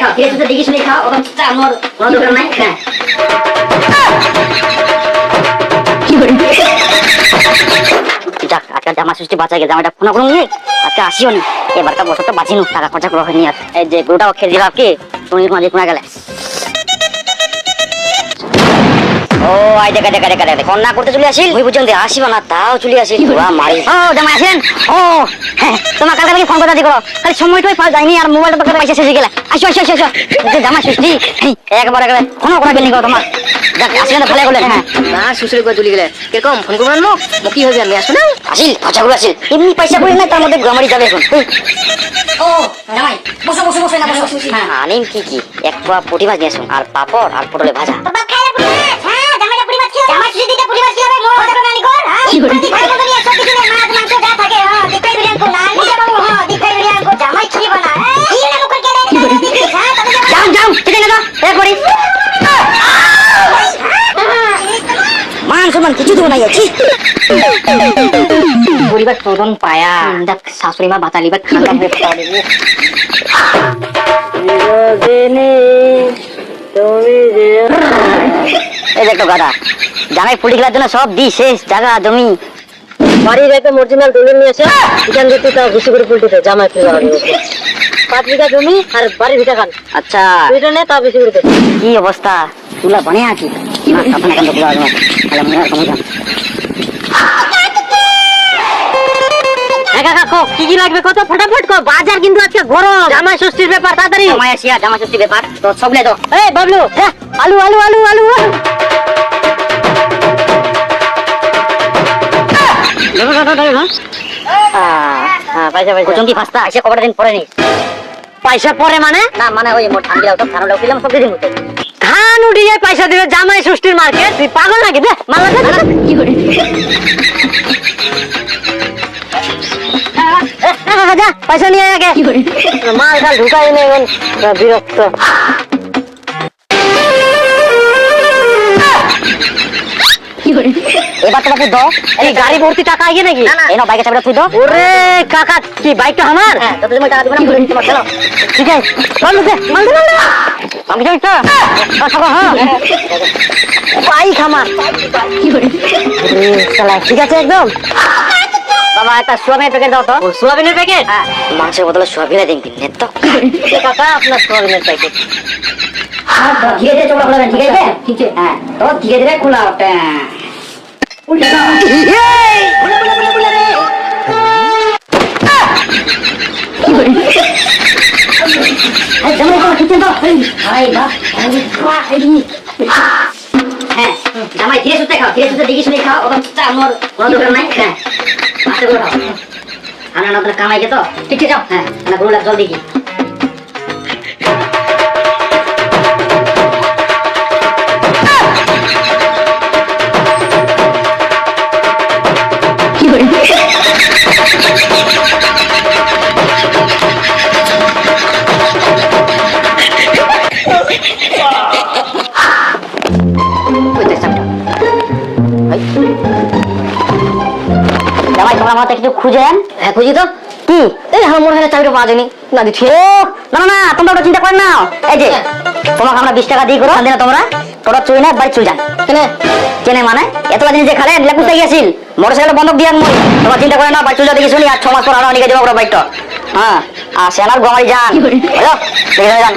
খাও, ধীরে সুস্থে দেখে শুনে খাও, ওরকম চামড় কোনো দরকার নাই। হ্যাঁ যাক, আজকাল জামা ষষ্ঠী বাঁচা গেছে, জামাটা ফোন করুন নেই, আজকে আসিও নি, এবারটা বছরটা বাঁচিনু, টাকা খরচা করা হয়নি আর। এই যে গরুটাও খেয়ে দিলাম কি তুমি মাঝে কোনা গেলে। ও আই দেখা দেখা দেখা দেখা কন্যা করতে চলে আসিল, ওই পর্যন্ত আসিব না তাও চলে আসিল, ওরা মারি। ও জামাই আসেন, ও হ্যাঁ তোমার কালকে থেকে ফোন করতে করো, খালি সময়টাই পাওয়া যায়নি আর মোবাইলটা তো পয়সা শেষ হয়ে গেলে। আসো আসো আসো আসো, জামাই ষষ্ঠী একবার একবার ফোন করা গেলি করো তোমার, যাক আসলেন তো ভালো করলেন। হ্যাঁ না শ্বশুর করে চলে গেলে কিরকম ফোন করবেন মুখ কি হবে, আমি আসবো না। আসিল খরচাগুলো আসিল, এমনি পয়সা করি না, তার মধ্যে গামারি যাবে এখন। ও জামাই বসো বসো বসো না বসো। হ্যাঁ আনিম কি কি এক পোয়া পুঁটি মাছ নিয়ে আসুন, আর পাপড় আর পটলে ভাজা। মান সম্মান কিছু দেবো না যাচ্ছি, পরিবার তোদন পায়া দেখ শাশুড়ি মা বাতালি বা খান্ডা হয়ে পড়ে। এই দেখো গাদা, জামাই ফুটি খেলার জন্য সব দি শেষ, জায়গা জমি বাড়ির একটা অরিজিনাল দলিল নিয়ে এসে এখান থেকে তা ঘুষি করে পুলটিতে জামাই ফেলে 5 বিঘা জমি আর বাড়ি ভিটা খান। আচ্ছা দুইটা নে তা বেশি করে দে। কি অবস্থা, তুলা বানে আছি না আপনি এখন তো পুরো আজমা তাহলে মনে হয় কমে যান। একা কাকো কি কি লাগবে কত ফটাফট কর, বাজার কিন্তু আজকে গরম, জামাই ষষ্ঠীর ব্যাপার তাড়াতাড়ি। জামাই আসিয়া জামা ষষ্ঠী ব্যাপার তো সবলে দাও। এই বাবলু আলু আলু আলু আলু পয়সা পয়সা চঙ্কি ফাস্তা এসে কটা দিন পরে নি। পয়সা পরে মানে না মানে ওই মোট ধান দিলাম তো ধান উঠাও দিলাম সব দিন মতো ধান উঠিয়ে পয়সা দিবে জামাই ষষ্ঠীর মার্কেট, তুই পাগল নাকি? দে মালা দে কি করে যা পয়সা নিয়ে আগে মাল খাল ঢুকাই নেই বিরক্ত। এবার তোমাকে দাও, এই গাড়ি ভর্তি টাকা আগে নাকি? এই নাও বাইকের চাবিটা তুই দাও। ওরে কাকা কি বাইকটা আমার? হ্যাঁ যত তুমি টাকা দিবে না তোমার চলো। ঠিক আছে মাল দে মাল দে মাল দে আমি যাই তো হ্যাঁ বাইক আমার চালা ঠিক আছে একদম। বাবা একটা সোয়াবিনের প্যাকেট দাও তো। সোয়াবিনের প্যাকেট? হ্যাঁ মাংসের বদলে সোয়াবিনের দিন কিনে তো। কাকা আপনার সোয়াবিনের প্যাকেট ধীরে ধীরে চোখটা খোলা ঠিক আছে? ঠিক আছে হ্যাঁ তো ধীরে ধীরে খোলা ওটা উল্টে দাও। হ্যাঁ জামাই ধীরে সুস্থে খাও, ধীরে সুস্থে দেখে শুনে খাও, ওরকম চামড় কোনো দরকার নাই। হ্যাঁ আস্তে করে খাও, আনা না তোর কামাই গে তো ঠিক আছে যাও। হ্যাঁ না গরু জল দেখি জামাই তোমার মাথায় কিছু খুঁজেন? হ্যাঁ খুঁজি তো কি? এই আমার মনে হয় চাবিটা পাওয়া যায়নি না দিচ্ছি। না না না তোমরা ওটা চিন্তা করেন না, এই যে তোমাকে আমরা 20 টাকা দিয়ে করো না তোমরা তোরা চুই না বাড়ি চলে যান। কেন চেনে মানে এতলা জিনিস যে খালে নিলে কোথায় গেছিল, মোটরসাইকেল বন্ধক দিয়ে মই তোমরা চিন্তা করে না বাড়ি চলে দেখি শুনি আর 6 মাস পর আরো নিয়ে যাবো ওরা বাইকটা। হ্যাঁ আর সেনার গোমারি যান বুঝলো, দেখে যান।